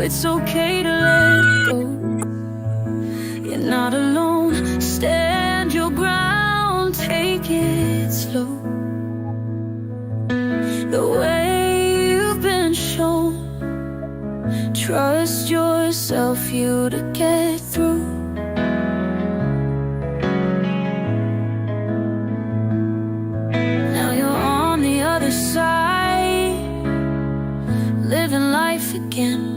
it's okay to let go. You're not alone. Stand your ground, take it slow. The way you've been shown. Trust yourself, you to get through. Now you're on the other side, living life again.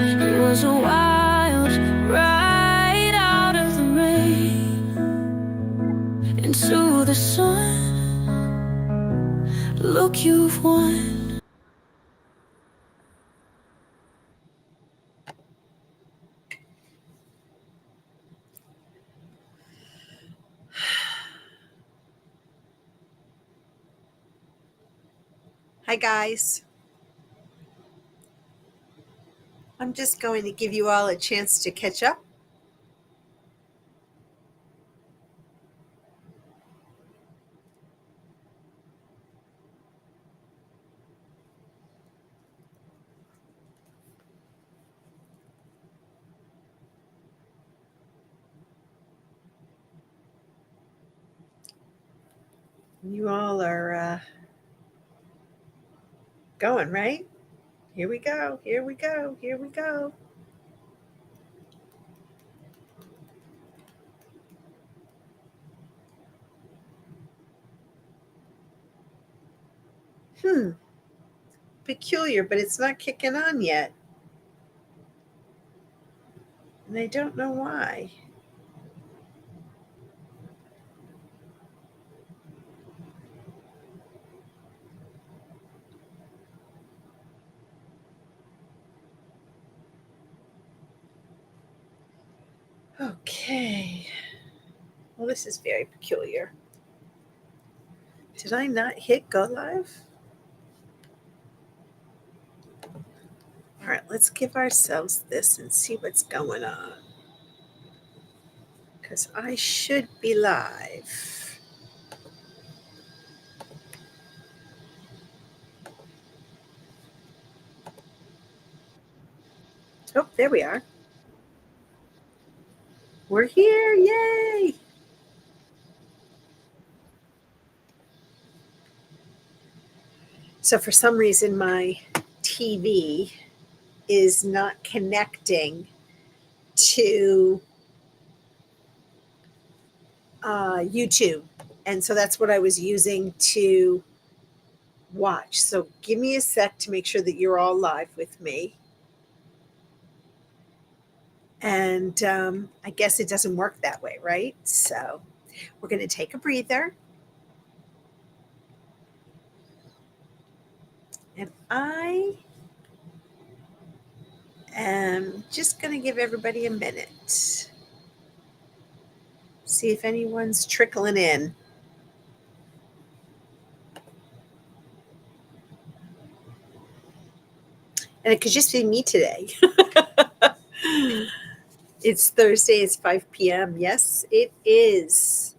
It was a wild ride out of the rain into the sun. Look, you've won. Hi guys. I'm just going to give you all a chance to catch up. You all are going, right? Here we go, here we go, here we go. Peculiar, but it's not kicking on yet. And I don't know why. Okay. Well, this is very peculiar. Did I not hit go live? All right, let's give ourselves this and see what's going on. Because I should be live. Oh, there we are. We're here, yay! So for some reason, my TV is not connecting to YouTube. And so that's what I was using to watch. So give me a sec to make sure that you're all live with me. And I guess it doesn't work that way, right? So we're going to take a breather. And I am just going to give everybody a minute. See if anyone's trickling in. And it could just be me today. It's Thursday, it's 5 p.m. Yes, it is.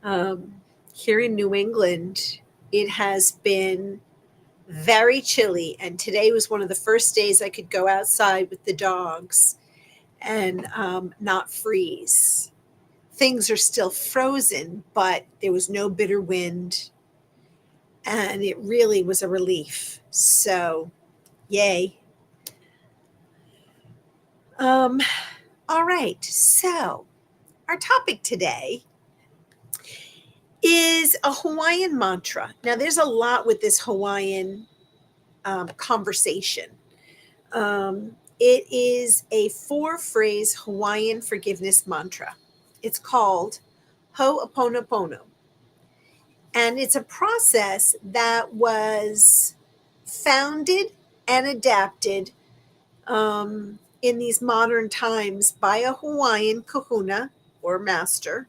Here in New England, it has been very chilly. And today was one of the first days I could go outside with the dogs and not freeze. Things are still frozen, but there was no bitter wind. And it really was a relief. So, yay. All right, so our topic today is a Hawaiian mantra. Now, there's a lot with this Hawaiian conversation. It is a 4-phrase Hawaiian forgiveness mantra. It's called Ho'oponopono. And it's a process that was founded and adapted in these modern times by a Hawaiian kahuna or master.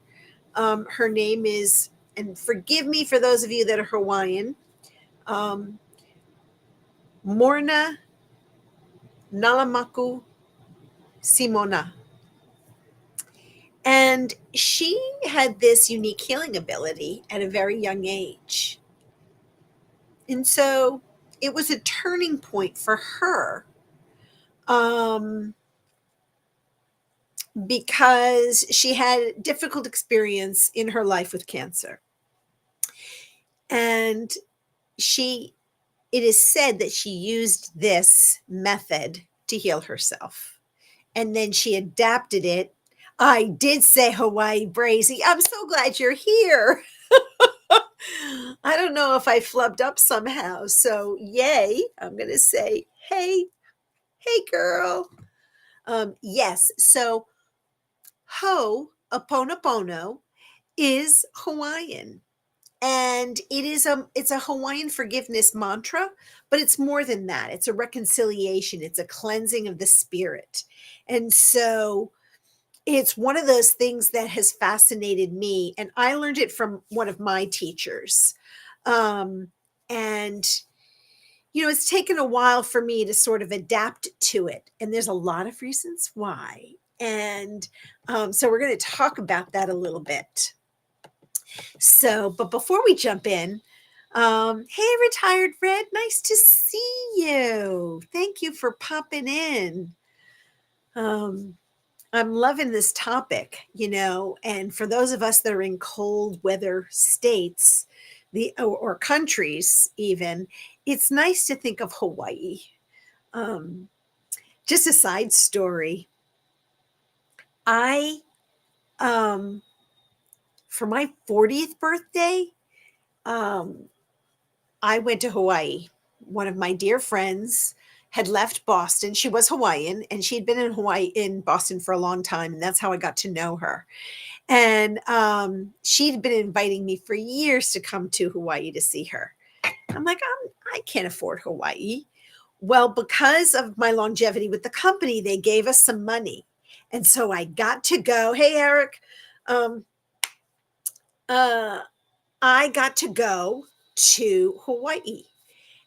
Her name is, and forgive me for those of you that are Hawaiian, Morna Nalamaku Simona. And she had this unique healing ability at a very young age. And so it was a turning point for her um, because she had a difficult experience in her life with cancer. And she it is said that she used this method to heal herself. And then she adapted it. I did say Hawaii Brazy. I'm so glad you're here. I don't know if I flubbed up somehow. So, yay. I'm going to say, hey, hey, girl. Yes. So, Ho'oponopono is Hawaiian. And it's a Hawaiian forgiveness mantra, but it's more than that. It's a reconciliation, it's a cleansing of the spirit. And so it's one of those things that has fascinated me, and I learned it from one of my teachers. Um, and it's taken a while for me to sort of adapt to it, and there's a lot of reasons why. And so we're going to talk about that a little bit. So, but before we jump in, hey, Retired Red, nice to see you. Thank you for popping in. Um, I'm loving this topic, and for those of us that are in cold weather states, or countries even, it's nice to think of Hawaii. Um, just a side story. I, um, for my 40th birthday, um, I went to Hawaii. One of my dear friends had left Boston. She was Hawaiian and she'd been in Boston for a long time. And that's how I got to know her. And she'd been inviting me for years to come to Hawaii to see her. I'm like, I can't afford Hawaii. Well, because of my longevity with the company, they gave us some money. And so I got to go. Hey, Eric. Um, uh, I got to go to Hawaii.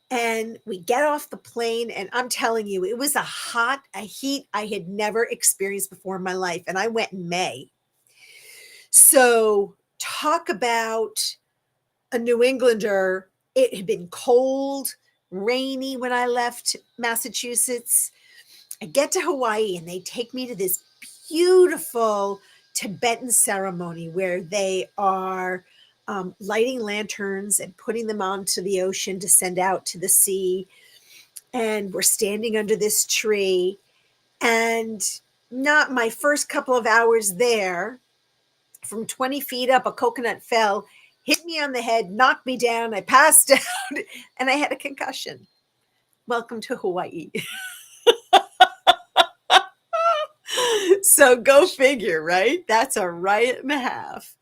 And we get off the plane, and I'm telling you, it was a heat I had never experienced before in my life. And I went in May. So, talk about a New Englander. It had been cold, rainy when I left Massachusetts. I get to Hawaii, and they take me to this beautiful Tibetan ceremony where they are lighting lanterns and putting them onto the ocean to send out to the sea. And we're standing under this tree. And not my first couple of hours there, from 20 feet up, a coconut fell, hit me on the head, knocked me down. I passed out, and I had a concussion. Welcome to Hawaii. So go figure, right? That's a riot and a half.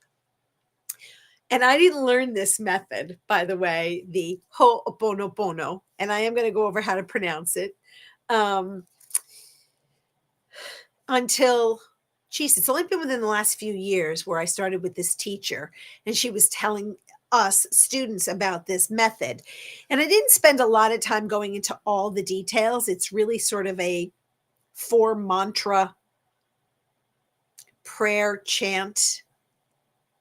And I didn't learn this method, by the way, the Ho'oponopono, and I am going to go over how to pronounce it, until, it's only been within the last few years where I started with this teacher, and she was telling us students about this method. And I didn't spend a lot of time going into all the details. It's really sort of a 4 mantra prayer chant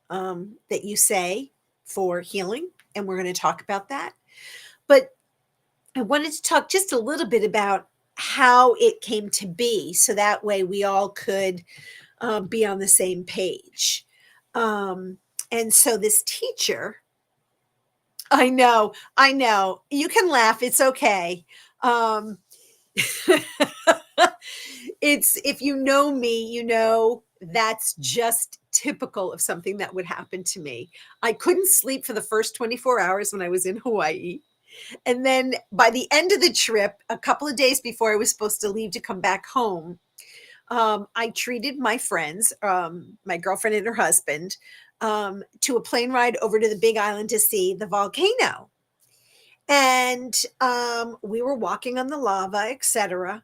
that you say for healing. And we're going to talk about that. But I wanted to talk just a little bit about how it came to be. So that way we all could be on the same page. And so this teacher, I know, you can laugh. It's okay. If you know me, that's just typical of something that would happen to me. I couldn't sleep for the first 24 hours when I was in Hawaii. And then by the end of the trip, a couple of days before I was supposed to leave to come back home, I treated my friends, my girlfriend and her husband, to a plane ride over to the Big Island to see the volcano. And we were walking on the lava, etc.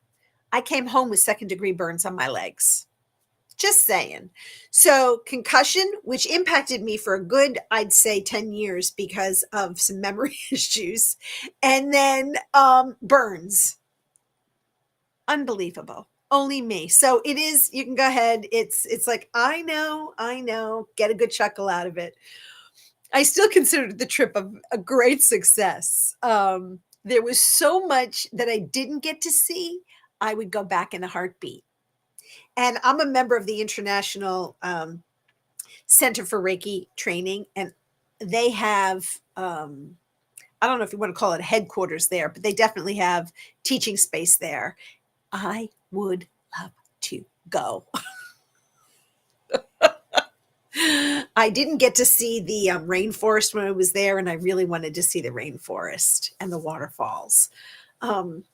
I came home with 2nd-degree burns on my legs. Just saying. So concussion, which impacted me for a good, I'd say 10 years because of some memory issues. And then burns. Unbelievable. Only me. So it is, you can go ahead. It's like, I know, get a good chuckle out of it. I still considered the trip a great success. There was so much that I didn't get to see. I would go back in a heartbeat. And I'm a member of the International Center for Reiki Training, and they have, I don't know if you want to call it headquarters there, but they definitely have teaching space there. I would love to go. I didn't get to see the rainforest when I was there, and I really wanted to see the rainforest and the waterfalls. Um,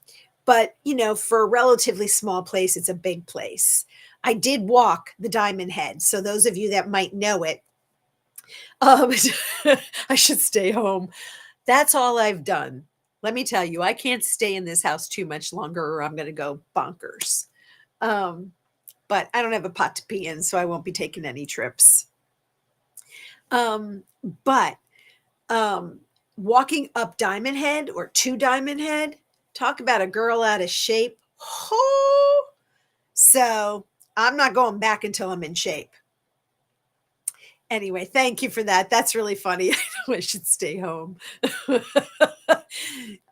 but, for a relatively small place, it's a big place. I did walk the Diamond Head. So, those of you that might know it, um, I should stay home. That's all I've done. Let me tell you, I can't stay in this house too much longer or I'm going to go bonkers. Um, but I don't have a pot to pee in, so I won't be taking any trips. Um, but um, walking up Diamond Head or to Diamond Head, talk about a girl out of shape. Oh, so I'm not going back until I'm in shape. Anyway, thank you for that. That's really funny. I know I should stay home.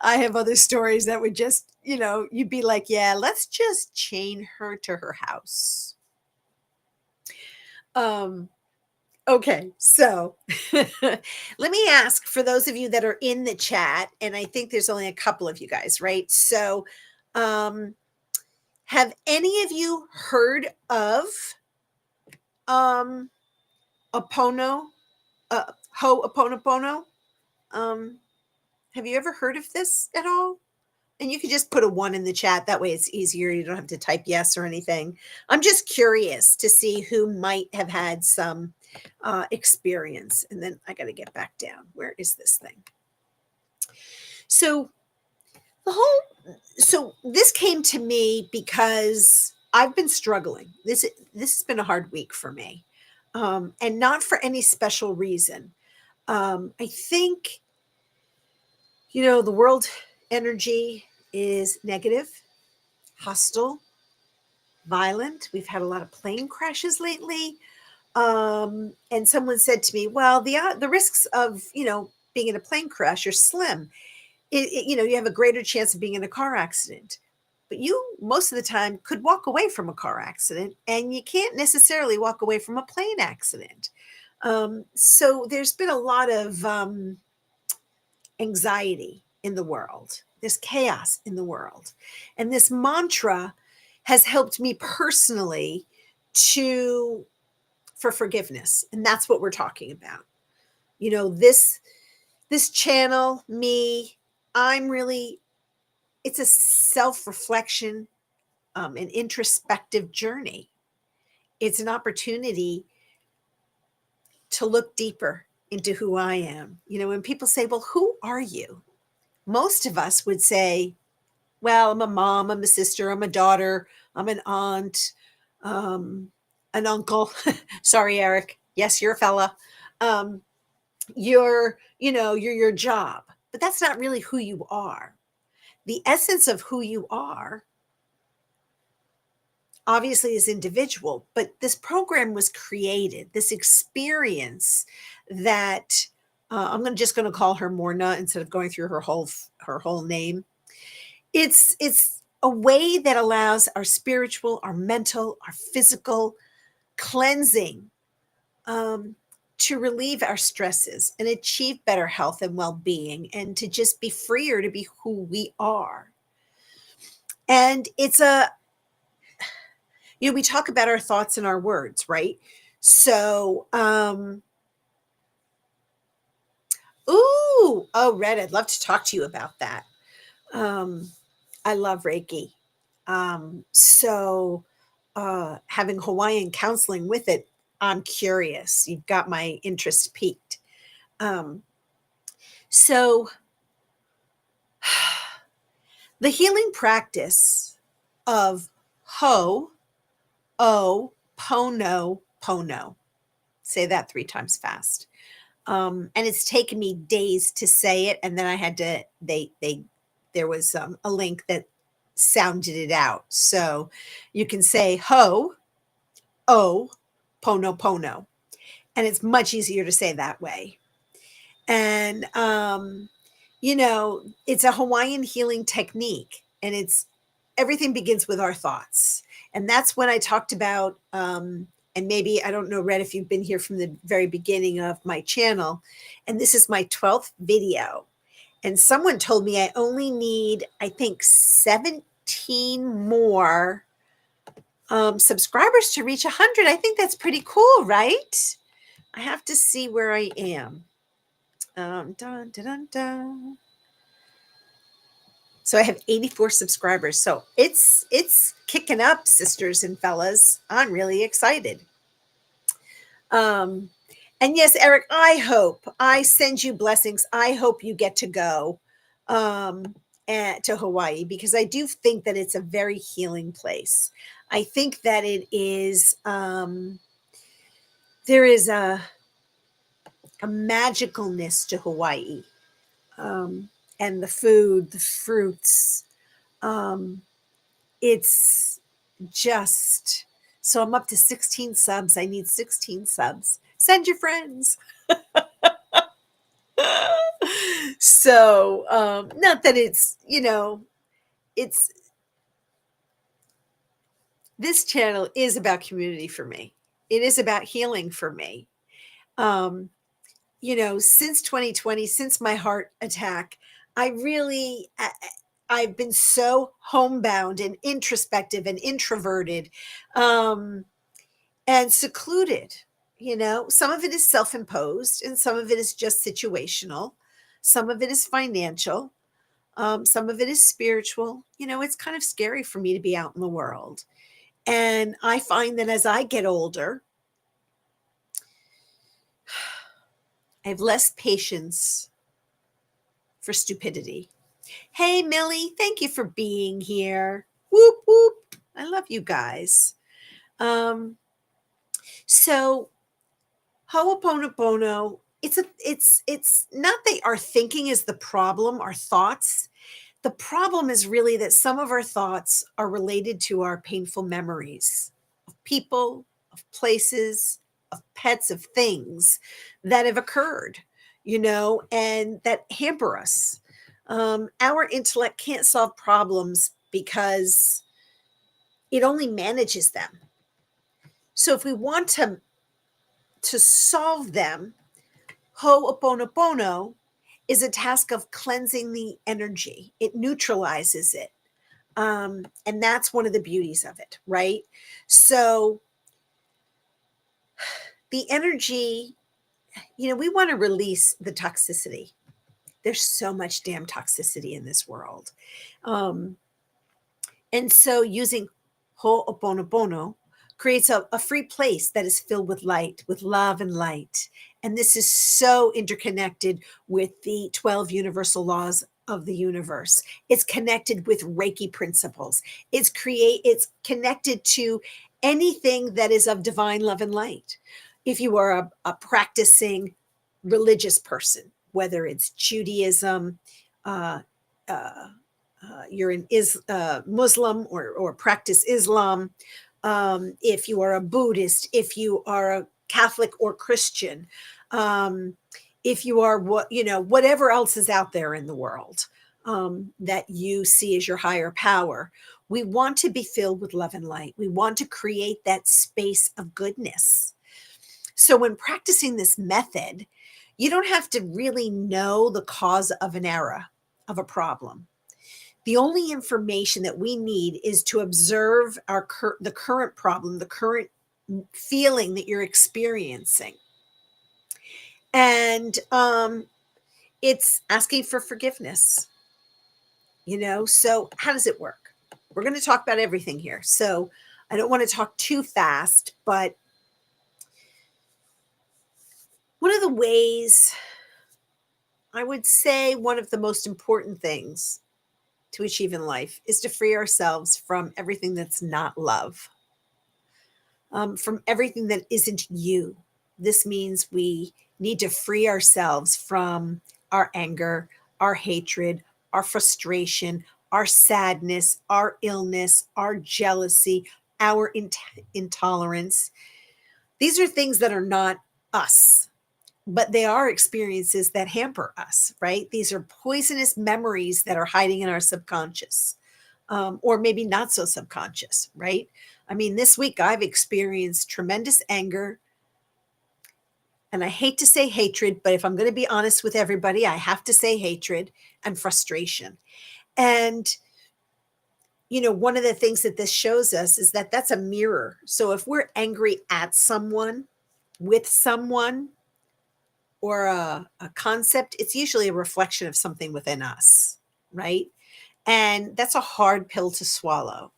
I have other stories that would just, you'd be like, yeah, let's just chain her to her house. Okay, so let me ask for those of you that are in the chat, and I think there's only a couple of you guys, right? So, have any of you heard of Opono, Ho'oponopono? Have you ever heard of this at all? And you can just put a 1 in the chat. That way it's easier. You don't have to type yes or anything. I'm just curious to see who might have had some experience. And then I got to get back down. Where is this thing? So this came to me because I've been struggling. This has been a hard week for me. And not for any special reason. I think, the world energy is negative, hostile, violent. We've had a lot of plane crashes lately. And someone said to me, well, the risks of, being in a plane crash are slim. You have a greater chance of being in a car accident. But you, most of the time, could walk away from a car accident, and you can't necessarily walk away from a plane accident. So there's been a lot of anxiety in the world. There's chaos in the world. And this mantra has helped me personally for forgiveness. And that's what we're talking about. This channel, me, it's a self-reflection, an introspective journey. It's an opportunity to look deeper into who I am. When people say, well, who are you? Most of us would say, well, I'm a mom, I'm a sister, I'm a daughter, I'm an aunt, an uncle. Sorry, Eric. Yes, you're a fella. You're your job, but that's not really who you are. The essence of who you are obviously is individual, but this program was created, this experience that I'm just going to call her Morna instead of going through her whole name. It's a way that allows our spiritual, our mental, our physical cleansing to relieve our stresses and achieve better health and well-being, and to just be freer to be who we are. And it's we talk about our thoughts and our words, right? So, Red, I'd love to talk to you about that. I love Reiki. Having Hawaiian counseling with it, I'm curious. You've got my interest piqued. So the healing practice of Ho'oponopono. Say that 3 times fast. And it's taken me days to say it. And then I had to, there was a link that sounded it out. So you can say Ho'oponopono. And it's much easier to say that way. And, it's a Hawaiian healing technique, and it's everything begins with our thoughts. And that's when I talked about, and maybe, I don't know, Red, if you've been here from the very beginning of my channel, and this is my 12th video. And someone told me I only need, I think, 17 more subscribers to reach 100. I think that's pretty cool, right? I have to see where I am. Dun, dun, dun, dun. So I have 84 subscribers. So it's kicking up, sisters and fellas. I'm really excited. And yes, Eric, I send you blessings. I hope you get to go to Hawaii, because I do think that it's a very healing place. I think that it is, there is a magicalness to Hawaii, and the food, the fruits. It's just, so I'm up to 16 subs. I need 16 subs. Send your friends. So, not that it's, it's, this channel is about community for me. It is about healing for me. Since 2020, since my heart attack, I've been so homebound and introspective and introverted, and secluded. Some of it is self-imposed and some of it is just situational. Some of it is financial. Some of it is spiritual. It's kind of scary for me to be out in the world. And I find that as I get older, I have less patience for stupidity. Hey, Millie, thank you for being here. Whoop, whoop. I love you guys. So Ho'oponopono, it's not that our thinking is the problem, our thoughts. The problem is really that some of our thoughts are related to our painful memories of people, of places, of pets, of things that have occurred, and that hamper us. Our intellect can't solve problems because it only manages them. So if we want to solve them, Ho'oponopono is a task of cleansing the energy. It neutralizes it. And that's one of the beauties of it, right? So the energy, we want to release the toxicity. There's so much damn toxicity in this world. And so using Ho'oponopono creates a free place that is filled with light, with love and light. And this is so interconnected with the 12 universal laws of the universe. It's connected with Reiki principles. It's connected to anything that is of divine love and light. If you are a practicing religious person, whether it's Judaism, you're an Muslim or practice Islam, if you are a Buddhist, if you are a Catholic or Christian, if you are whatever else is out there in the world that you see as your higher power, we want to be filled with love and light. We want to create that space of goodness. So when practicing this method, you don't have to really know the cause of an error, of a problem. The only information that we need is to observe the current problem, the current feeling that you're experiencing. And it's asking for forgiveness. So how does it work? We're going to talk about everything here. So I don't want to talk too fast, but one of the ways, I would say one of the most important things to achieve in life is to free ourselves from everything that's not love, from everything that isn't you. This means we need to free ourselves from our anger, our hatred, our frustration, our sadness, our illness, our jealousy, our intolerance. These are things that are not us, but they are experiences that hamper us, right? These are poisonous memories that are hiding in our subconscious. or maybe not so subconscious, right? I mean, this week I've experienced tremendous anger, and I hate to say hatred, but if I'm going to be honest with everybody, I have to say hatred and frustration. And, one of the things that this shows us is that that's a mirror. So if we're angry at someone, with someone, or a concept, it's usually a reflection of something within us, right? And that's a hard pill to swallow.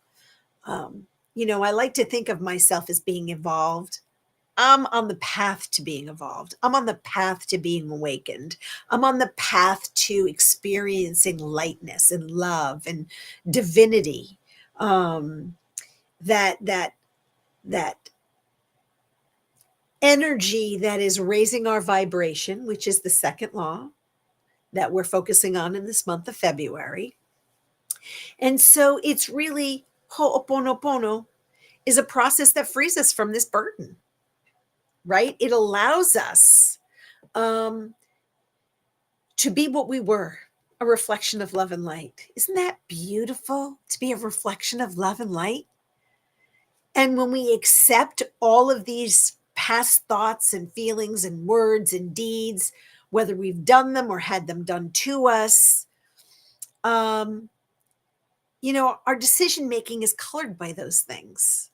I like to think of myself as being evolved. I'm on the path to being evolved. I'm on the path to being awakened. I'm on the path to experiencing lightness and love and divinity. That energy that is raising our vibration, which is the second law that we're focusing on in this month of February. And so it's really Ho'oponopono is a process that frees us from this burden, right? It allows us to be what we were, a reflection of love and light. Isn't that beautiful to be a reflection of love and light? And when we accept all of these past thoughts and feelings and words and deeds, whether we've done them or had them done to us, our decision making is colored by those things.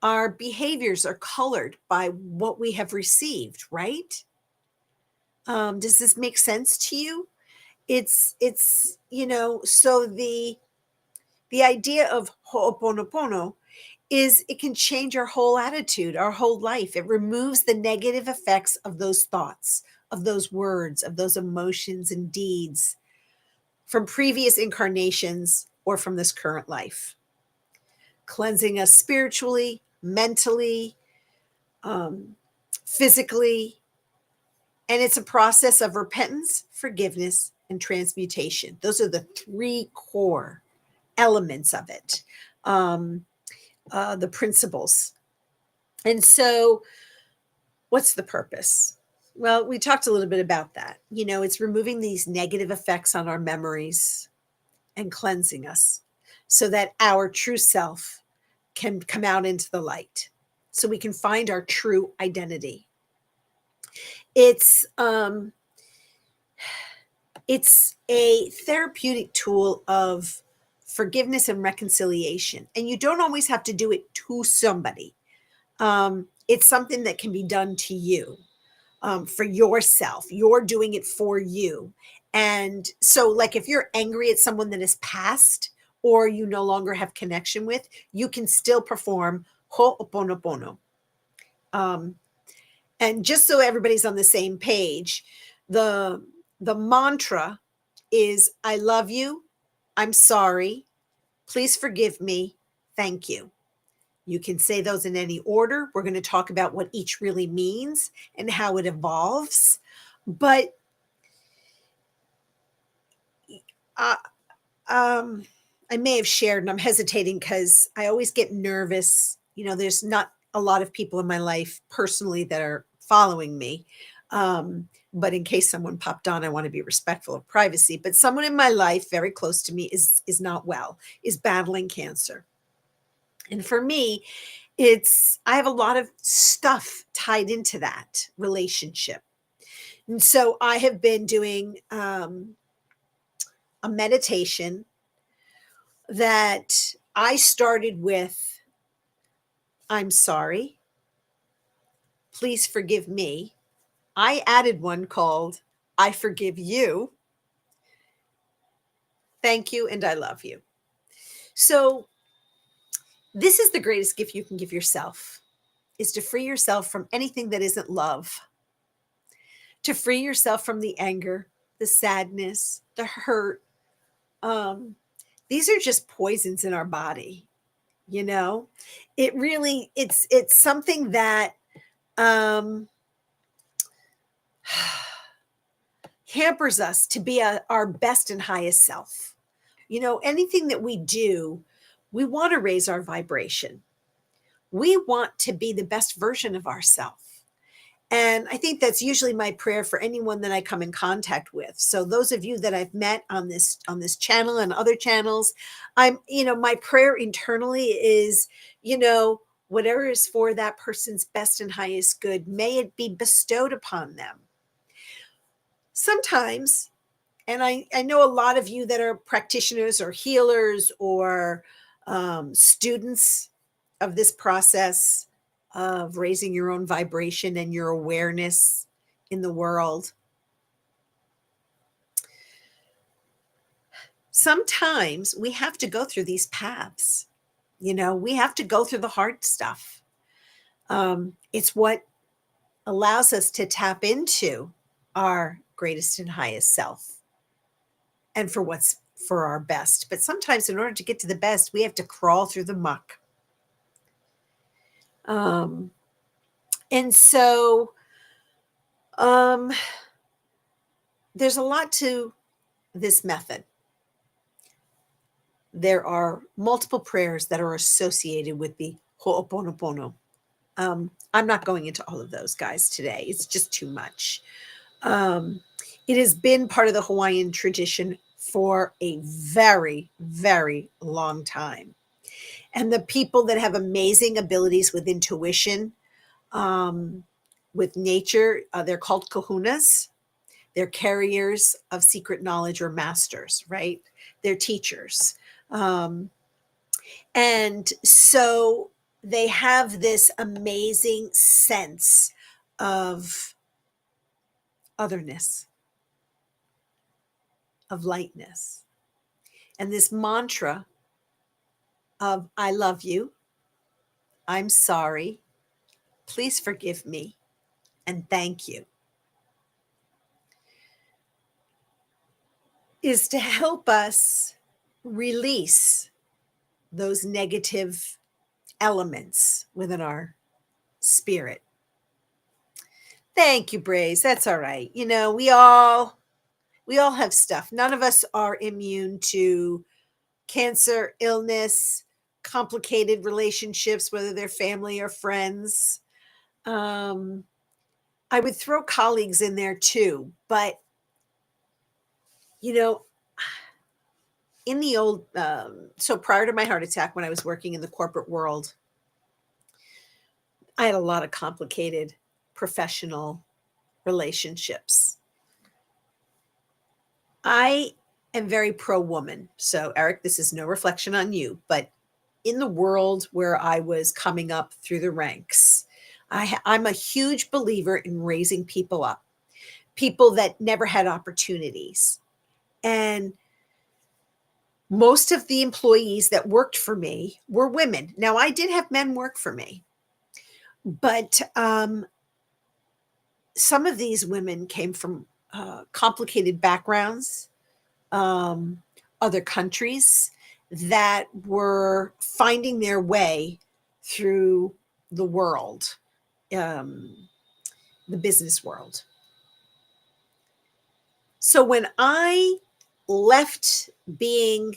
Our behaviors are colored by what we have received, right? Does this make sense to you? It's so the idea of Ho'oponopono is it can change our whole attitude, our whole life. It removes the negative effects of those thoughts, of those words, of those emotions and deeds from previous incarnations or from this current life, cleansing us spiritually, mentally, physically. And it's a process of repentance, forgiveness, and transmutation. Those are the three core elements of it, the principles. And so what's the purpose? Well, we talked a little bit about that. It's removing these negative effects on our memories and cleansing us so that our true self can come out into the light, so we can find our true identity. It's a therapeutic tool of forgiveness and reconciliation. And you don't always have to do it to somebody. It's something that can be done to you, for yourself. You're doing it for you. And so, like, if you're angry at someone that has passed or you no longer have connection with, you can still perform Ho'oponopono. And just so everybody's on the same page, the mantra is, I love you, I'm sorry, please forgive me, thank you. You can say those in any order. We're going to talk about what each really means and how it evolves. But I may have shared, and I'm hesitating because I always get nervous. There's not a lot of people in my life personally that are following me. But in case someone popped on, I want to be respectful of privacy. But someone in my life very close to me is not well, is battling cancer. And for me, I have a lot of stuff tied into that relationship. And so I have been doing a meditation that I started with, I'm sorry, please forgive me. I added one called, I forgive you, thank you, and I love you. So this is the greatest gift you can give yourself, is to free yourself from anything that isn't love, to free yourself from the anger, the sadness, the hurt. These are just poisons in our body. It really, it's something that hampers us to be our best and highest self. Anything that we do, we want to raise our vibration. We want to be the best version of ourselves. And I think that's usually my prayer for anyone that I come in contact with. So those of you that I've met on this channel and other channels, my prayer internally is, whatever is for that person's best and highest good, may it be bestowed upon them. Sometimes, and I know a lot of you that are practitioners or healers or students of this process of raising your own vibration and your awareness in the world. Sometimes we have to go through these paths. We have to go through the hard stuff. It's what allows us to tap into our greatest and highest self and for what's for our best. But sometimes in order to get to the best, we have to crawl through the muck. And so there's a lot to this method. There are multiple prayers that are associated with the Ho'oponopono. I'm not going into all of those, guys, today. It's just too much. It has been part of the Hawaiian tradition for a very, very long time. And the people that have amazing abilities with intuition, with nature, they're called kahunas. They're carriers of secret knowledge or masters, right? They're teachers. And so they have this amazing sense of otherness, of lightness. And this mantra of I love you, I'm sorry, please forgive me, and thank you is to help us release those negative elements within our spirit. Thank you, Braze. That's all right. We all have stuff. None of us are immune to cancer, illness, complicated relationships, whether they're family or friends. I would throw colleagues in there too, but in the old, so prior to my heart attack, when I was working in the corporate world, I had a lot of complicated professional relationships. I am very pro-woman. So, Eric, this is no reflection on you, but in the world where I was coming up through the ranks, I'm a huge believer in raising people up, people that never had opportunities. And most of the employees that worked for me were women. Now, I did have men work for me, but some of these women came from complicated backgrounds, other countries that were finding their way through the world, the business world. So when I left being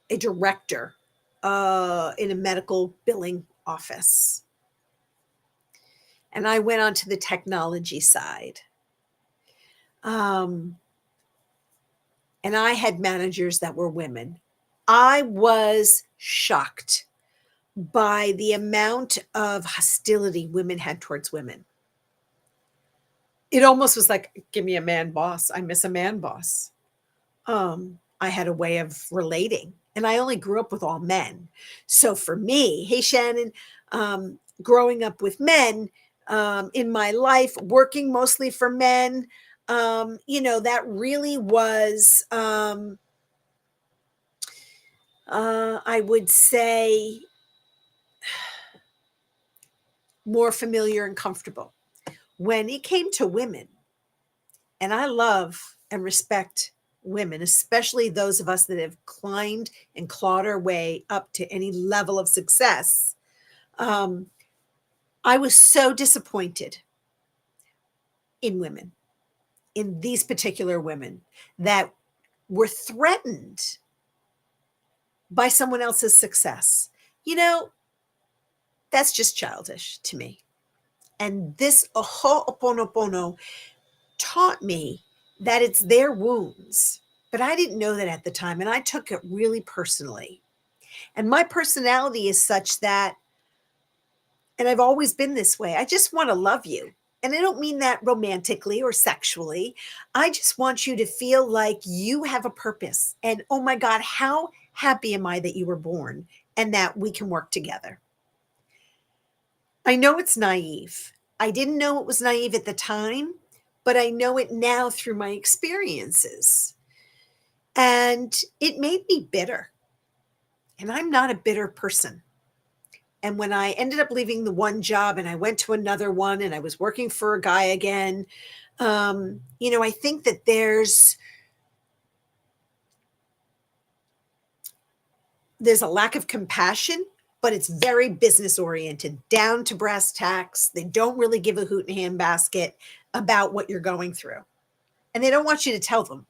a director in a medical billing office, and I went on to the technology side, and I had managers that were women, I was shocked by the amount of hostility women had towards women. It almost was like, give me a man boss. I miss a man boss. I had a way of relating, and I only grew up with all men. So for me, hey, Shannon, growing up with men in my life, working mostly for men, that really was, I would say, more familiar and comfortable. When it came to women, and I love and respect women, especially those of us that have climbed and clawed our way up to any level of success, I was so disappointed in women, in these particular women that were threatened by someone else's success. That's just childish to me. And this Ho'oponopono taught me that it's their wounds. But I didn't know that at the time, and I took it really personally. And my personality is such that, and I've always been this way, I just want to love you. And I don't mean that romantically or sexually. I just want you to feel like you have a purpose. And oh my God, how happy am I that you were born and that we can work together. I know it's naive. I didn't know it was naive at the time, but I know it now through my experiences. And it made me bitter. And I'm not a bitter person. And when I ended up leaving the one job and I went to another one and I was working for a guy again, I think that there's a lack of compassion, but it's very business oriented, down to brass tacks. They don't really give a hoot and handbasket about what you're going through. And they don't want you to tell them.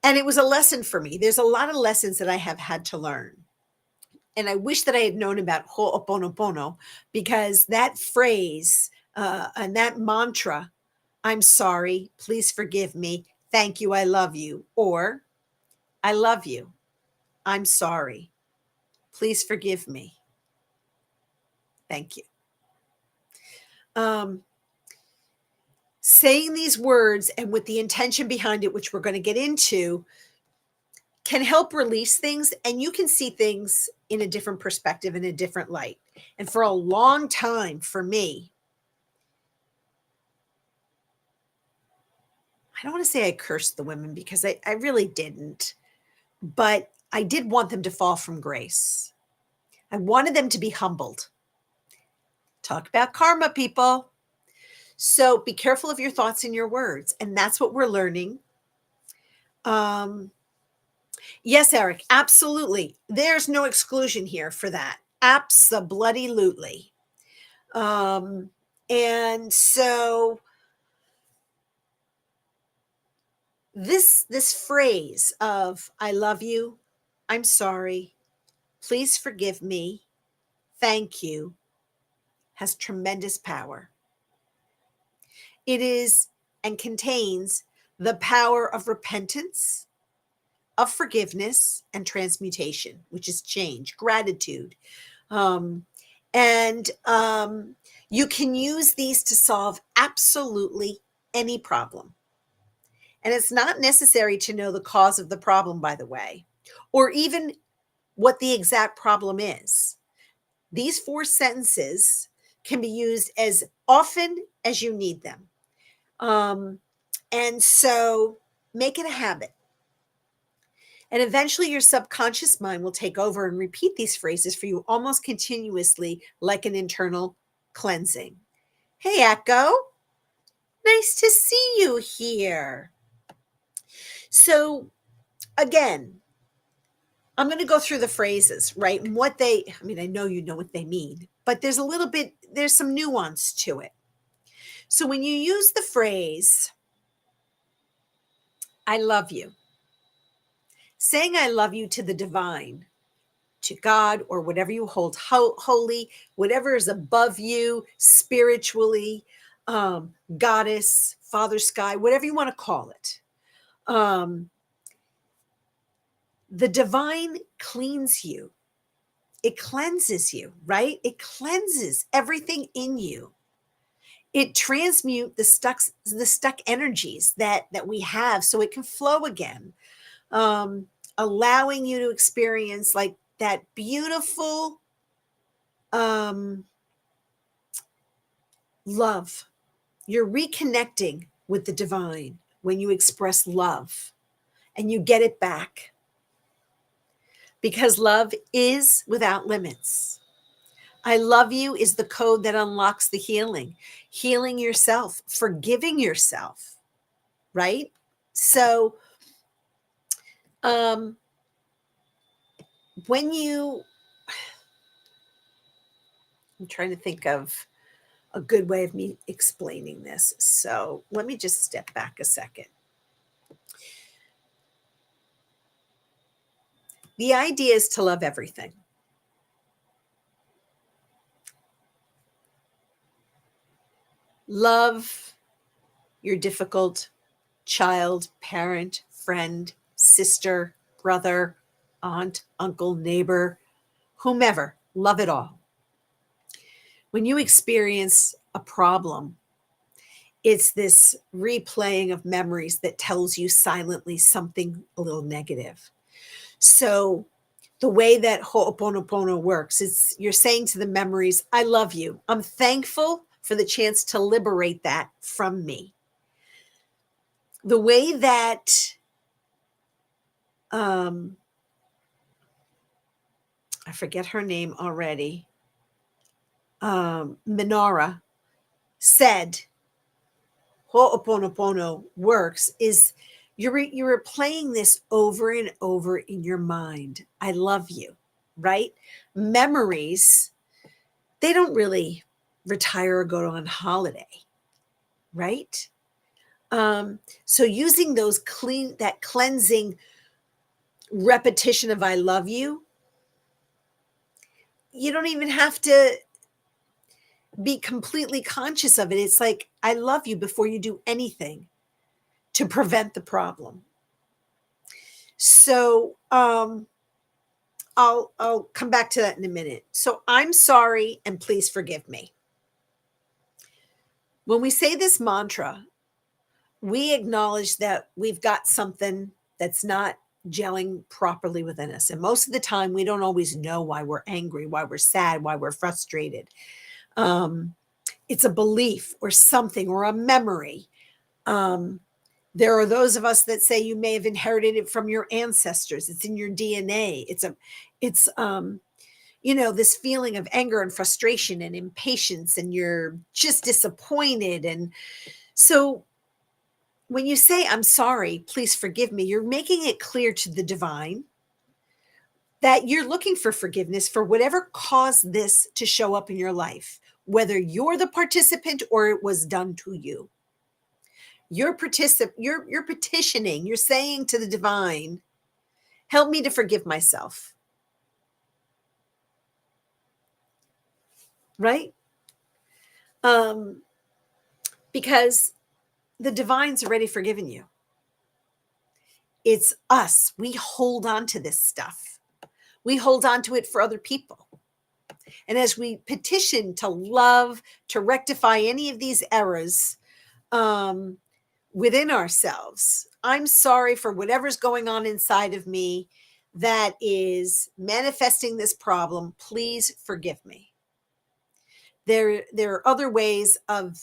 And it was a lesson for me. There's a lot of lessons that I have had to learn. And I wish that I had known about Ho'oponopono, because that phrase and that mantra, I'm sorry, please forgive me, thank you, I love you, or I love you, I'm sorry, please forgive me, thank you. Saying these words and with the intention behind it, which we're going to get into, can help release things, and you can see things in a different perspective, in a different light. And for a long time, for me, I don't want to say I cursed the women, because I really didn't, but I did want them to fall from grace. I wanted them to be humbled. Talk about karma, people. So be careful of your thoughts and your words. And that's what we're learning. Yes, Eric, absolutely. There's no exclusion here for that. Abso-bloody-lutely. And so this phrase of I love you, I'm sorry, please forgive me, thank you, has tremendous power. It is and contains the power of repentance, of forgiveness, and transmutation, which is change, gratitude. And you can use these to solve absolutely any problem. And it's not necessary to know the cause of the problem, by the way, or even what the exact problem is. These 4 sentences can be used as often as you need them. And so make it a habit. And eventually your subconscious mind will take over and repeat these phrases for you almost continuously, like an internal cleansing. Hey, Echo. Nice to see you here. So again, I'm going to go through the phrases, right? And I know you know what they mean, but there's some nuance to it. So when you use the phrase, I love you, saying I love you to the divine, to God, or whatever you hold holy, whatever is above you spiritually, goddess, Father Sky, whatever you want to call it. The divine cleans you. It cleanses you, right? It cleanses everything in you. It transmutes the stuck energies that we have, so it can flow again, allowing you to experience like that beautiful love. You're reconnecting with the divine when you express love, and you get it back, because love is without limits. I love you is the code that unlocks the healing yourself, forgiving yourself, right? So I'm trying to think of a good way of me explaining this. So let me just step back a second. The idea is to love everything. Love your difficult child, parent, friend, sister, brother, aunt, uncle, neighbor, whomever. Love it all. When you experience a problem, it's this replaying of memories that tells you silently something a little negative. So the way that Ho'oponopono works is you're saying to the memories, I love you. I'm thankful for the chance to liberate that from me. The way that I forget her name already, Minara said Ho'oponopono works is you're replaying this over and over in your mind. I love you, right? Memories, they don't really retire or go on holiday, right? So using that cleansing repetition of I love you, you don't even have to be completely conscious of it. It's like, I love you before you do anything to prevent the problem. So I'll come back to that in a minute. So I'm sorry and please forgive me. When we say this mantra, we acknowledge that we've got something that's not gelling properly within us. And most of the time, we don't always know why we're angry, why we're sad, why we're frustrated. It's a belief or something or a memory. There are those of us that say you may have inherited it from your ancestors. It's in your DNA. It's this feeling of anger and frustration and impatience, and you're just disappointed. And so when you say, I'm sorry, please forgive me, you're making it clear to the divine that you're looking for forgiveness for whatever caused this to show up in your life, whether you're the participant or it was done to you. You're petitioning, you're saying to the divine, help me to forgive myself. Right? Because the divine's already forgiven you. It's us. We hold on to this stuff. We hold on to it for other people. And as we petition to love, to rectify any of these errors within ourselves, I'm sorry for whatever's going on inside of me that is manifesting this problem. Please forgive me. There are other ways of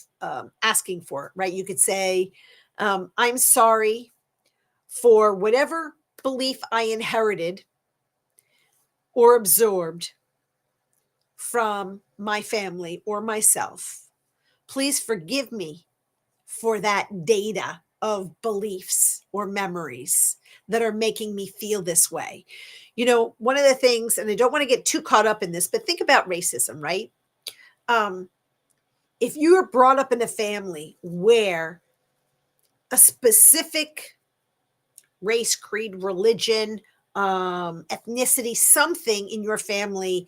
asking for it, right? You could say, I'm sorry for whatever belief I inherited or absorbed from my family or myself. Please forgive me for that data of beliefs or memories that are making me feel this way. One of the things, and I don't want to get too caught up in this, but think about racism, right? If you are brought up in a family where a specific race, creed, religion, ethnicity, something in your family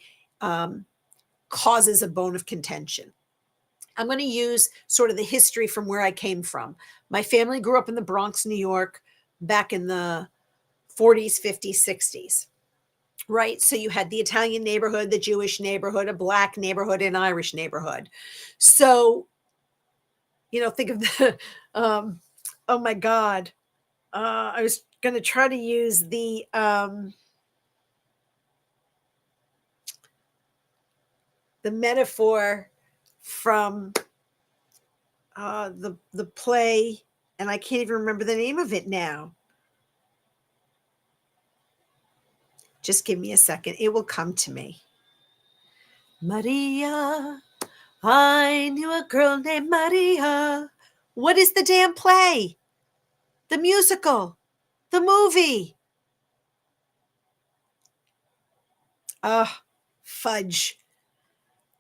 causes a bone of contention. I'm going to use sort of the history from where I came from. My family grew up in the Bronx, New York, back in the 40s, 50s, 60s. Right? So you had the Italian neighborhood, the Jewish neighborhood, a Black neighborhood, an Irish neighborhood. So, think of the, oh my God. I was going to try to use the metaphor from the play, and I can't even remember the name of it now. Just give me a second. It will come to me. Maria, I knew a girl named Maria. What is the damn play? The musical, the movie. Fudge.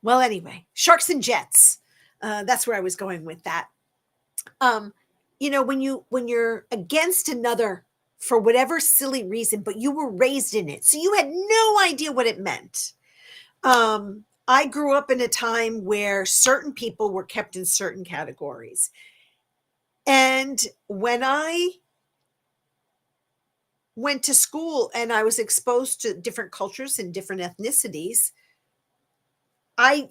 Well, anyway, Sharks and Jets. That's where I was going with that. When you're against another for whatever silly reason, but you were raised in it, so you had no idea what it meant. I grew up in a time where certain people were kept in certain categories. And when I went to school and I was exposed to different cultures and different ethnicities, I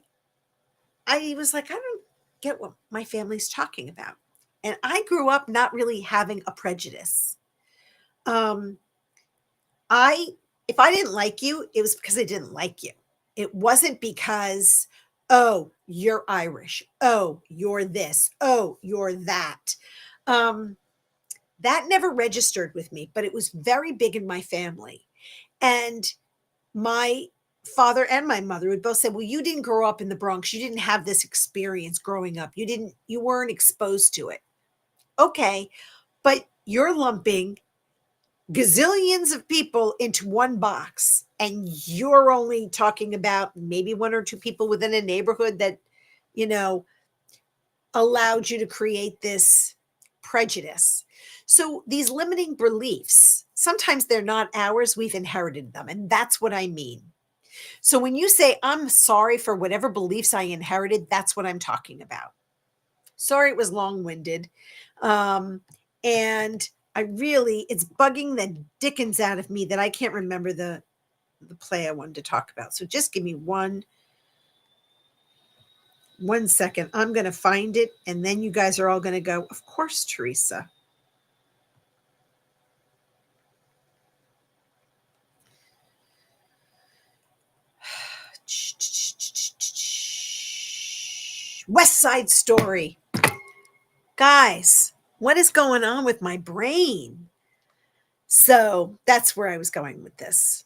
I was like, I don't get what my family's talking about. And I grew up not really having a prejudice. Um, I if I didn't like you, it was because I didn't like you. It wasn't because, oh, you're Irish. Oh, you're this. Oh, you're that. Um, that never registered with me, but it was very big in my family. And my father and my mother would both say, well, you didn't grow up in the Bronx. You didn't have this experience growing up. You weren't exposed to it. Okay. But you're lumping gazillions of people into one box, and you're only talking about maybe one or two people within a neighborhood that, you know, allowed you to create this prejudice. So these limiting beliefs, sometimes they're not ours, we've inherited them. And that's what I mean. So when you say, I'm sorry for whatever beliefs I inherited, that's what I'm talking about. Sorry, it was long winded. And it's bugging the dickens out of me that I can't remember the play I wanted to talk about. So just give me one second. I'm going to find it. And then you guys are all going to go, of course, Teresa. West Side Story. Guys, what is going on with my brain? So that's where I was going with this.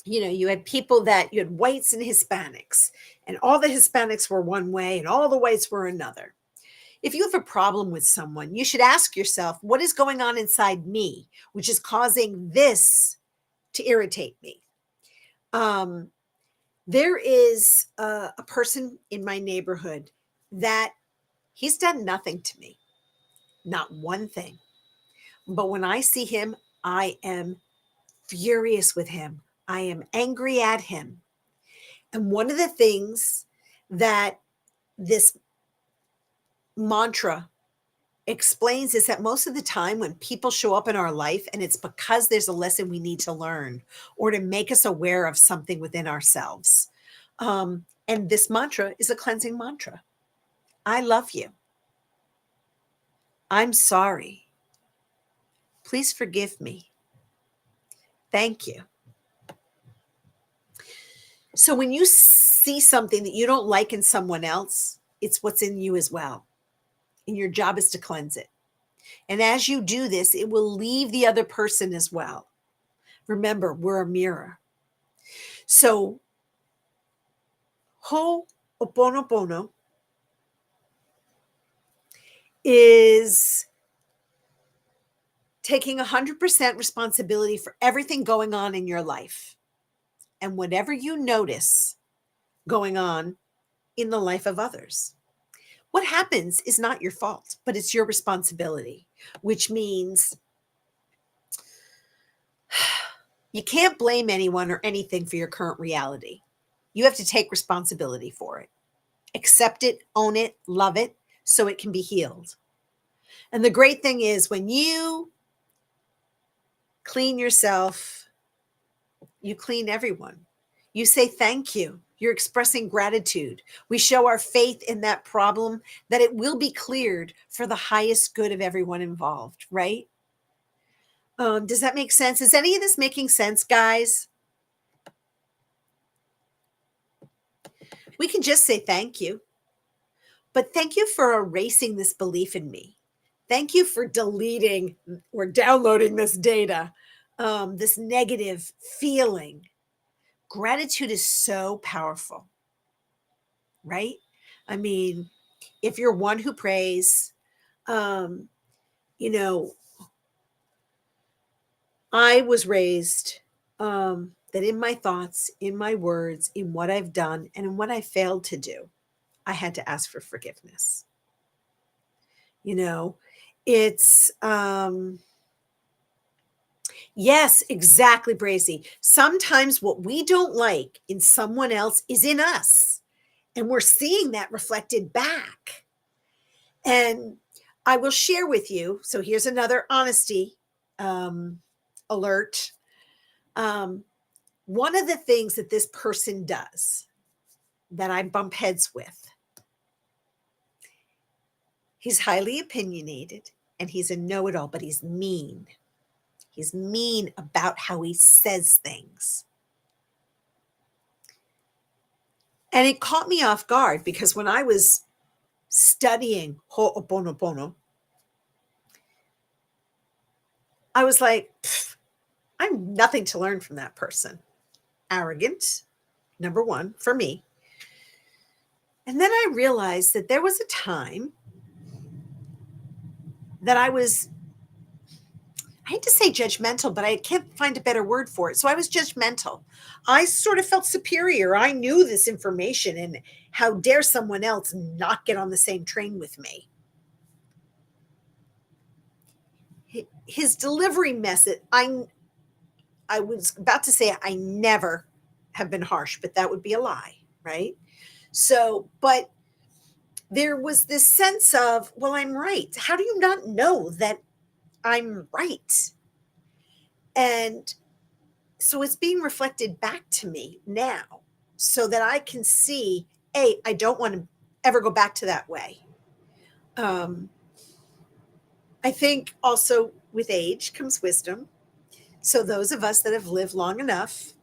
You know, you had whites and Hispanics, and all the Hispanics were one way and all the whites were another. If you have a problem with someone, you should ask yourself, what is going on inside me, which is causing this to irritate me? There is a person in my neighborhood that he's done nothing to me, not one thing. But when I see him, I am furious with him. I am angry at him. And one of the things that this mantra explains is that most of the time when people show up in our life, and it's because there's a lesson we need to learn or to make us aware of something within ourselves. And this mantra is a cleansing mantra. I love you. I'm sorry. Please forgive me. Thank you. So when you see something that you don't like in someone else, it's what's in you as well. And your job is to cleanse it. And as you do this, it will leave the other person as well. Remember, we're a mirror. So Ho'oponopono is taking 100% responsibility for everything going on in your life. And whatever you notice going on in the life of others, what happens is not your fault, but it's your responsibility, which means you can't blame anyone or anything for your current reality. You have to take responsibility for it. Accept it, own it, love it, so it can be healed. And the great thing is when you clean yourself, you clean everyone. You say thank you. You're expressing gratitude. We show our faith in that problem that it will be cleared for the highest good of everyone involved, right? Does that make sense? Is any of this making sense, guys? We can just say thank you. But thank you for erasing this belief in me. Thank you for deleting or downloading this data, this negative feeling. Gratitude is so powerful, right? I mean, if you're one who prays, um, you know, I was raised that in my thoughts, in my words, in what I've done, and in what I failed to do, I had to ask for forgiveness. You know, it's Yes, exactly, Bracy. Sometimes what we don't like in someone else is in us, and we're seeing that reflected back. And I will share with you. So here's another honesty alert. Um, One of the things that this person does that I bump heads with, he's highly opinionated and he's a know it all, but he's mean. He's mean about how he says things. And it caught me off guard because when I was studying Ho'oponopono, I was like, I'm nothing to learn from that person. Arrogant, number one, for me. And then I realized that there was a time that I hate to say judgmental, but I can't find a better word for it. So I was judgmental. I sort of felt superior. I knew this information, and how dare someone else not get on the same train with me? His delivery method, I was about to say I never have been harsh, but that would be a lie, right? So, but there was this sense of, well, I'm right. How do you not know that I'm right? And so it's being reflected back to me now so that I can see, I don't want to ever go back to that way. I think also with age comes wisdom. So those of us that have lived long enough,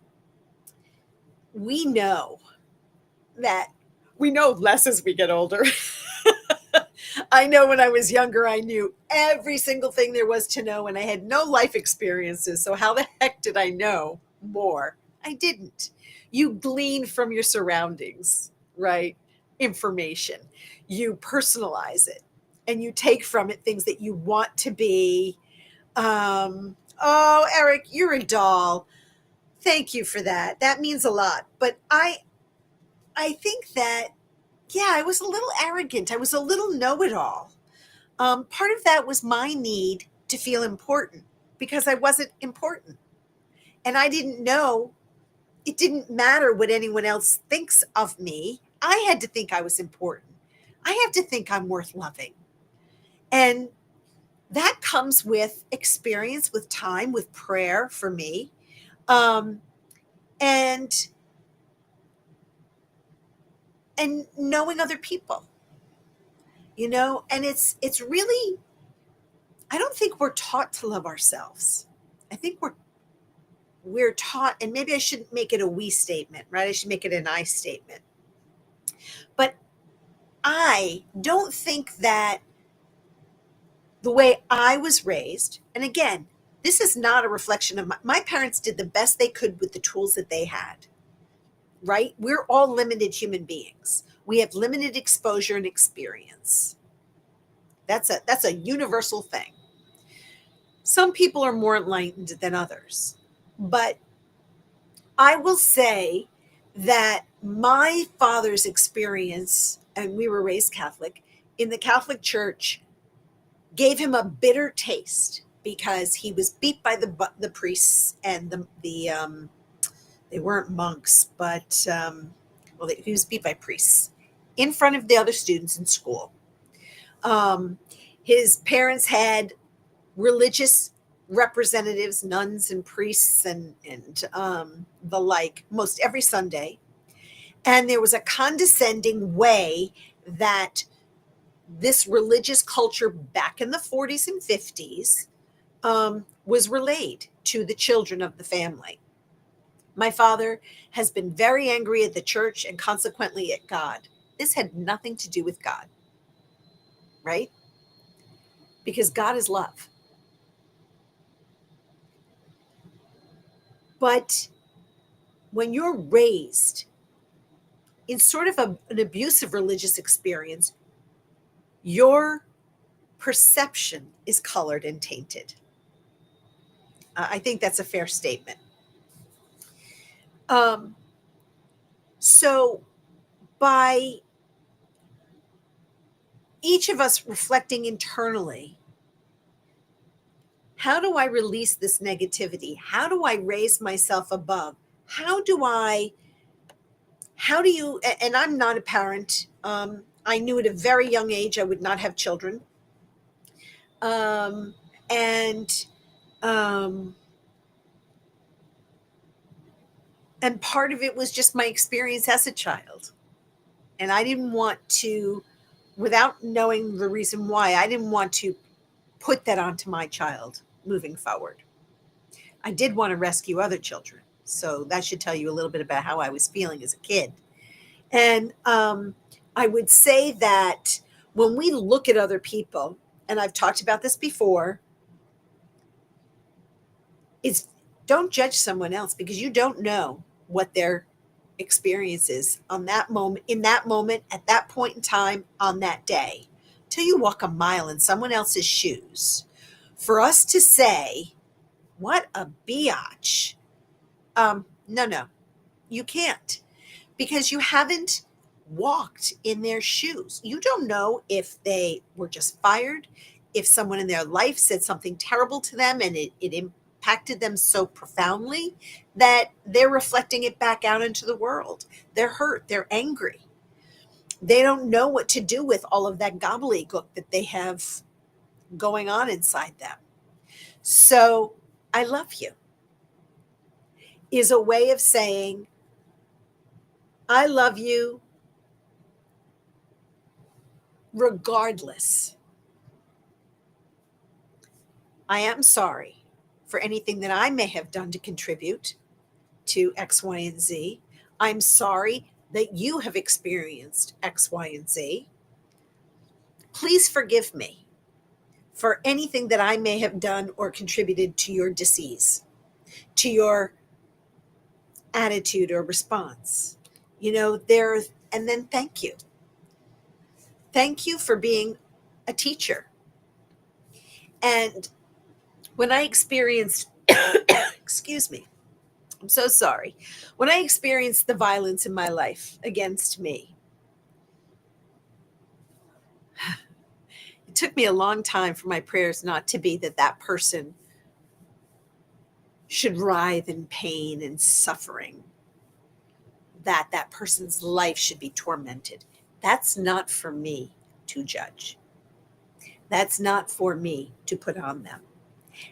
we know that we know less as we get older. I know when I was younger, I knew every single thing there was to know, and I had no life experiences. So, how the heck did I know more? I didn't. You glean from your surroundings, right? Information. You personalize it and you take from it things that you want to be. Oh, Eric, you're a doll. Thank you for that. That means a lot. But I think that, yeah, I was a little arrogant. I was a little know it all. Part of that was my need to feel important because I wasn't important. And I didn't know, it didn't matter what anyone else thinks of me. I had to think I was important. I have to think I'm worth loving. And that comes with experience, with time, with prayer for me. Um, and and knowing other people, and it's really, I don't think we're taught to love ourselves. I think we're taught, and maybe I shouldn't make it a we statement, right? I should make it an I statement. But I don't think that the way I was raised, and again, this is not a reflection of my parents did the best they could with the tools that they had, right? We're all limited human beings. We have limited exposure and experience. That's a universal thing. Some people are more enlightened than others. But I will say that my father's experience, and we were raised Catholic, in the Catholic Church gave him a bitter taste because he was beat by the priests and they weren't monks, but he was beat by priests in front of the other students in school. Um, his parents had religious representatives, nuns and priests and the like, most every Sunday. And there was a condescending way that this religious culture back in the 40s and 50s was relayed to the children of the family. My father has been very angry at the church and consequently at God. This had nothing to do with God, right? Because God is love. But when you're raised in sort of an abusive religious experience, your perception is colored and tainted. I think that's a fair statement. Um, so, by each of us reflecting internally, How do I release this negativity? How do I raise myself above? How do you, and I'm not a parent. I knew at a very young age I would not have children. Um, and, um, and part of it was just my experience as a child. And I didn't want to, without knowing the reason why, I didn't want to put that onto my child moving forward. I did want to rescue other children. So that should tell you a little bit about how I was feeling as a kid. And I would say that when we look at other people, and I've talked about this before, is don't judge someone else because you don't know what their experience is on that moment, in that moment, at that point in time, on that day. Till you walk a mile in someone else's shoes. For us to say, what a biatch. No, you can't because you haven't walked in their shoes. You don't know if they were just fired, if someone in their life said something terrible to them and it impacted them so profoundly that they're reflecting it back out into the world. They're hurt, they're angry. They don't know what to do with all of that gobbledygook that they have going on inside them. So, I love you is a way of saying, I love you regardless. I am sorry for anything that I may have done to contribute to X, Y, and Z. I'm sorry that you have experienced X, Y, and Z. Please forgive me for anything that I may have done or contributed to your disease, to your attitude or response. And then thank you. Thank you for being a teacher. And when I experienced, excuse me, I'm so sorry. When I experienced the violence in my life against me, it took me a long time for my prayers not to be that person should writhe in pain and suffering, that person's life should be tormented. That's not for me to judge. That's not for me to put on them.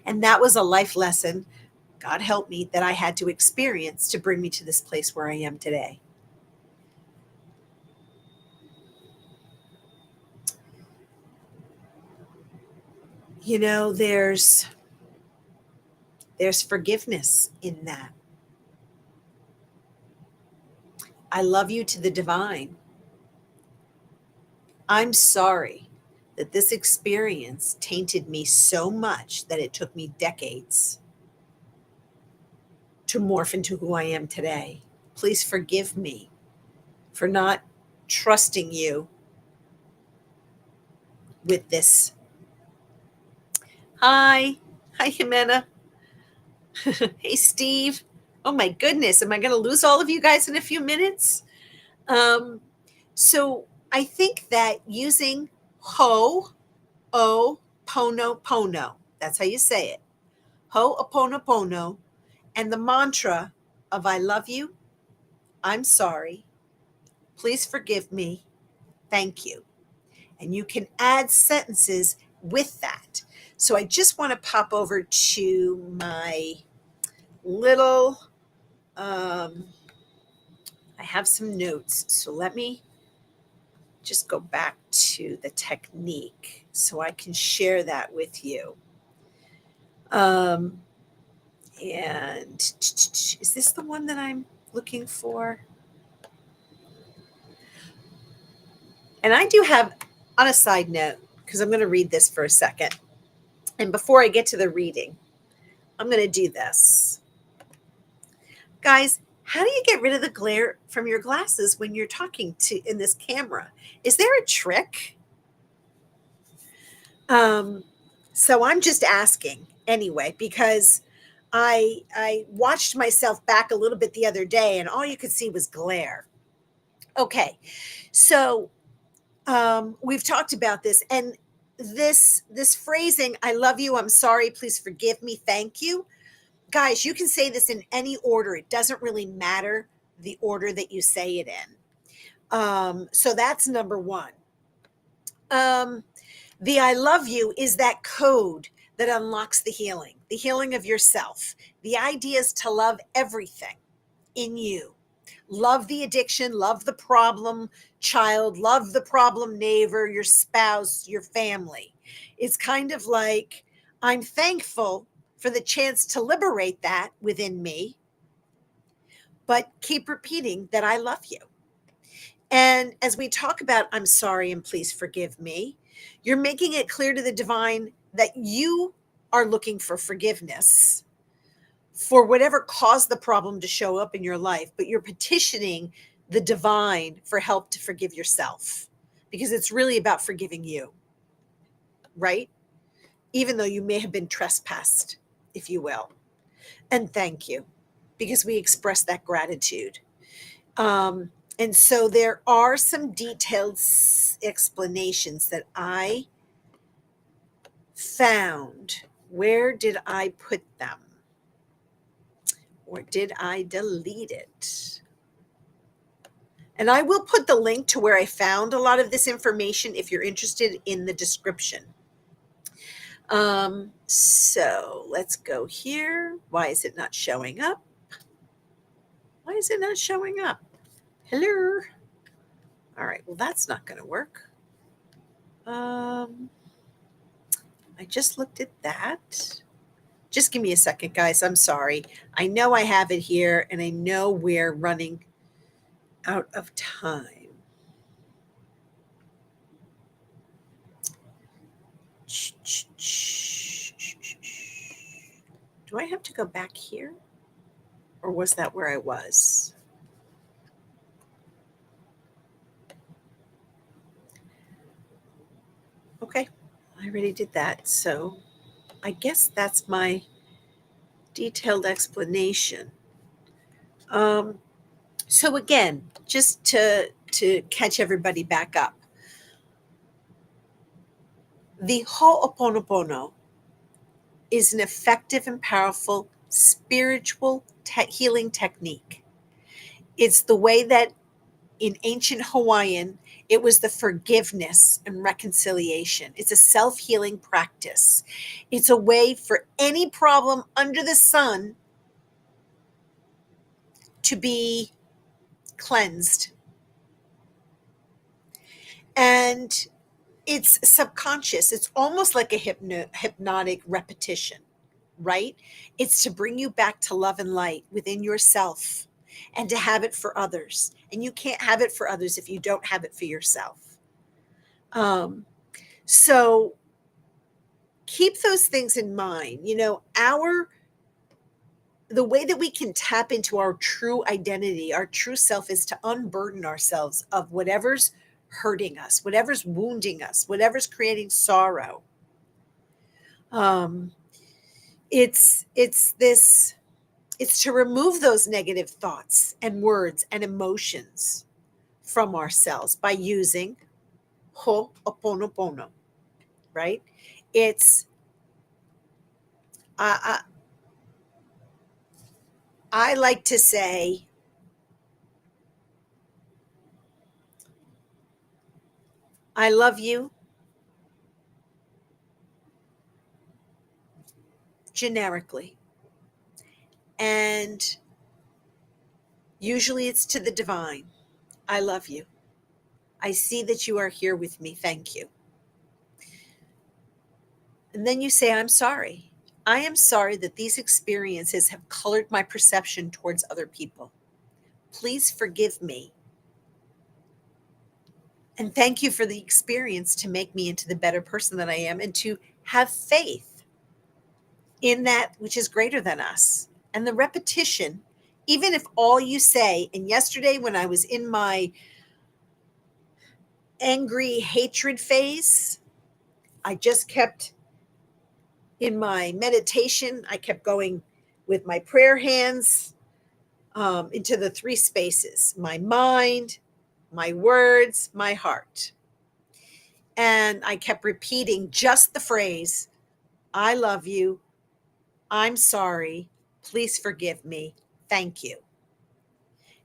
And that was a life lesson, God help me, that I had to experience to bring me to this place where I am today. There's forgiveness in that. I love you to the divine. I'm sorry that this experience tainted me so much that it took me decades to morph into who I am today. Please forgive me for not trusting you with this. Hi, Jimena. Hey, Steve. Oh my goodness, am I going to lose all of you guys in a few minutes? So I think that using Ho'oponopono, that's how you say it, Ho'oponopono, and the mantra of I love you, I'm sorry, please forgive me, thank you. And you can add sentences with that. So I just want to pop over to my little, I have some notes. So let me just go back to the technique so I can share that with you. And is this the one that I'm looking for? And I do have, on a side note, because I'm going to read this for a second. And before I get to the reading, I'm going to do this. Guys, how do you get rid of the glare from your glasses when you're talking in this camera? Is there a trick? So I'm just asking anyway, because I watched myself back a little bit the other day and all you could see was glare. Okay, so we've talked about this, and this phrasing, I love you, I'm sorry, please forgive me, thank you. Guys, you can say this in any order. It doesn't really matter the order that you say it in. So that's number one. The I love you is that code that unlocks the healing of yourself. The idea is to love everything in you. Love the addiction, love the problem child, love the problem neighbor, your spouse, your family. It's kind of like, I'm thankful for the chance to liberate that within me, but keep repeating that I love you. And as we talk about, I'm sorry and please forgive me, you're making it clear to the divine that you are looking for forgiveness for whatever caused the problem to show up in your life, but you're petitioning the divine for help to forgive yourself because it's really about forgiving you, right? Even though you may have been trespassed, if you will. And thank you, because we express that gratitude. And so there are some detailed explanations that I found. Where did I put them? Or did I delete it? And I will put the link to where I found a lot of this information if you're interested in the description. So let's go here. Why is it not showing up? Why is it not showing up? Hello. All right, well, that's not going to work. I just looked at that. Just give me a second, guys. I'm sorry. I know I have it here, and I know we're running out of time. Do I have to go back here? Or was that where I was? Okay, I already did that. So I guess that's my detailed explanation. So again, just to catch everybody back up, the Ho'oponopono is an effective and powerful spiritual healing technique. It's the way that in ancient Hawaiian, it was the forgiveness and reconciliation. It's a self-healing practice. It's a way for any problem under the sun to be cleansed. And it's subconscious. It's almost like a hypnotic repetition, right? It's to bring you back to love and light within yourself and to have it for others. And you can't have it for others if you don't have it for yourself. So keep those things in mind. You know, the way that we can tap into our true identity, our true self, is to unburden ourselves of whatever's hurting us, whatever's wounding us, whatever's creating sorrow. It's to remove those negative thoughts and words and emotions from ourselves by using Ho'oponopono, right? It's I like to say, I love you generically. And usually it's to the divine. I love you. I see that you are here with me. Thank you. And then you say, I'm sorry. I am sorry that these experiences have colored my perception towards other people. Please forgive me. And thank you for the experience to make me into the better person that I am and to have faith in that which is greater than us. And the repetition, even if all you say, and yesterday when I was in my angry hatred phase, I just kept in my meditation, I kept going with my prayer hands into the three spaces: my mind, my words, my heart. And I kept repeating just the phrase, I love you. I'm sorry. Please forgive me. Thank you.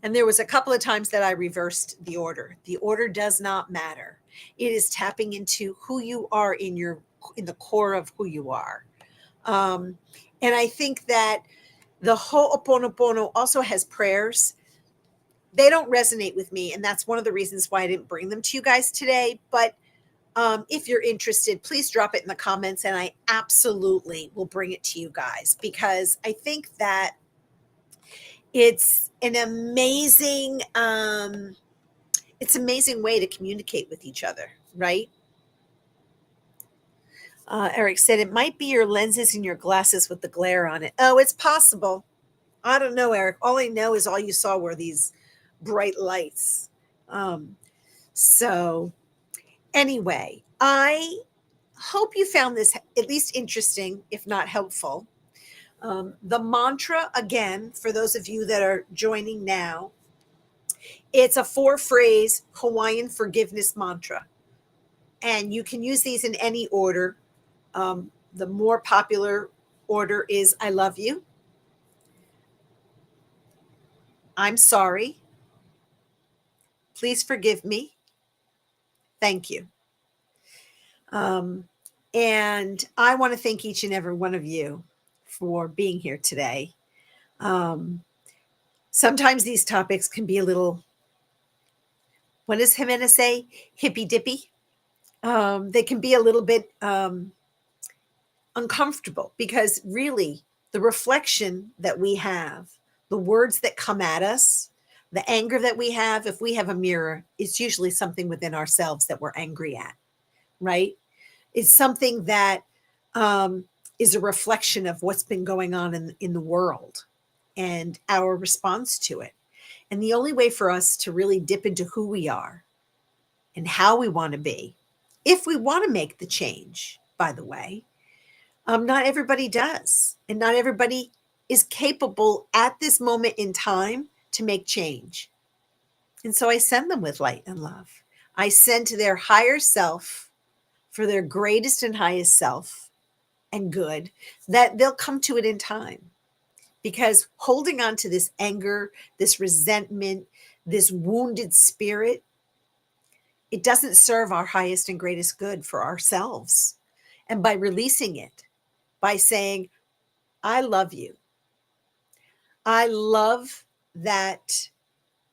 And there was a couple of times that I reversed the order. The order does not matter. It is tapping into who you are in the core of who you are. And I think that the Ho'oponopono also has prayers. They don't resonate with me, and that's one of the reasons why I didn't bring them to you guys today. But if you're interested, please drop it in the comments, and I absolutely will bring it to you guys, because I think that it's an amazing way to communicate with each other, right? Eric said it might be your lenses and your glasses with the glare on it. Oh, it's possible. I don't know, Eric. All I know is all you saw were these bright lights. So anyway, I hope you found this at least interesting, if not helpful. The mantra, again, for those of you that are joining now, it's a 4-phrase Hawaiian forgiveness mantra. And you can use these in any order. The more popular order is I love you. I'm sorry. Please forgive me. Thank you. And I want to thank each and every one of you for being here today. Sometimes these topics can be a little, what does Jimena say? Hippy dippy. They can be a little bit uncomfortable, because really the reflection that we have, the words that come at us, the anger that we have, if we have a mirror, it's usually something within ourselves that we're angry at, right? It's something that is a reflection of what's been going on in the world and our response to it. And the only way for us to really dip into who we are and how we want to be, if we want to make the change, by the way, not everybody does. And not everybody is capable at this moment in time to make change. And so I send them with light and love. I send to their higher self for their greatest and highest self and good, that they'll come to it in time. Because holding on to this anger, this resentment, this wounded spirit, it doesn't serve our highest and greatest good for ourselves. And by releasing it, by saying, I love you. I love that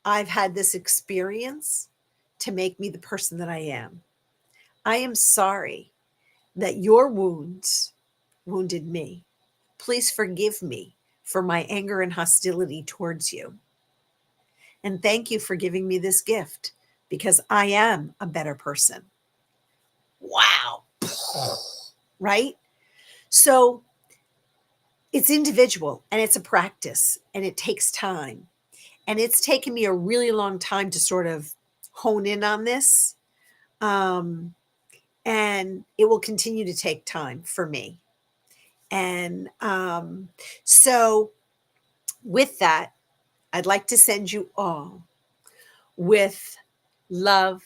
I've had this experience to make me the person that I am. I am sorry that your wounds wounded me. Please forgive me for my anger and hostility towards you. And thank you for giving me this gift, because I am a better person. Wow. Right? So it's individual, and it's a practice, and it takes time. And it's taken me a really long time to sort of hone in on this. And it will continue to take time for me. And so with that, I'd like to send you all with love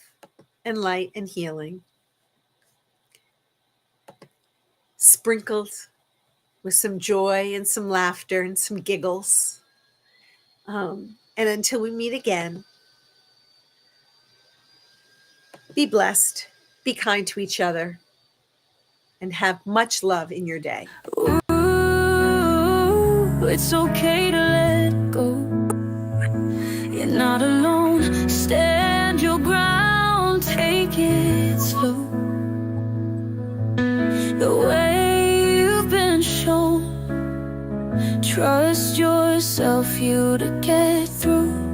and light and healing, sprinkled with some joy and some laughter and some giggles. And until we meet again, be blessed, be kind to each other, and have much love in your day. Ooh, it's okay to let go. You're not alone. Stand your ground, take it slow. The way you've been shown, trust yourself, you to get through.